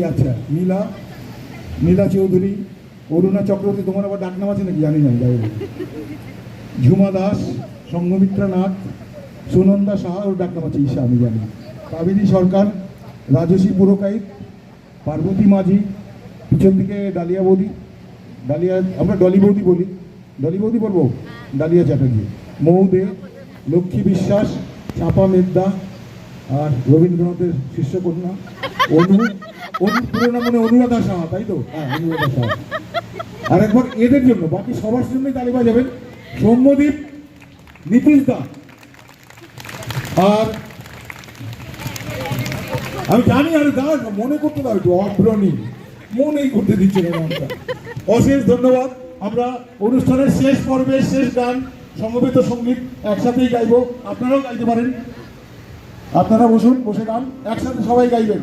আচ্ছা, নীলা নীলা চৌধুরী, অরুণা চক্রবর্তী, তোমার আবার ডাকনাম আছে নাকি জানি না, যাই হোক। ঝুমা দাস, সঙ্গমিত্রা নাথ, সুনন্দা সাহা, ওর ডাকনাম আছে ঈশা, আমি জানি। কাবেরী সরকার, রাজস্বী পুরকাইত, পার্বতী মাঝি, পিছন দিকে ডালিয়া বৌদি, ডালিয়া আমরা ডলি বৌদি বলি, ডলি বৌদি বলবো, ডালিয়া চ্যাটার্জি, মৌ দে, লক্ষ্মী বিশ্বাস, চাপা মেদ্দা, আর রবীন্দ্রনাথের শিষ্যকন্যা অনু, পুরো নাম মনে অনুরাধা সাহা, তাই তো? হ্যাঁ, অনুরাধা সাহা। আর একবার এদের জন্য, বাকি সবার জন্যই তালি বাজাবেন, সৌম্যদীপ, নীতিশ দা। আর আমি জানি, আরে দাঁড় মনে করতে দাও একটু, অগ্রণী মনেই করতে দিচ্ছে না নামটা। অশেষ ধন্যবাদ। আমরা অনুষ্ঠানের শেষ পর্বে শেষ গান সমবেত সঙ্গীত একসাথেই গাইবো, আপনারাও গাইতে পারেন। আপনারা বসুন, বসে গান একসাথে সবাই গাইবেন।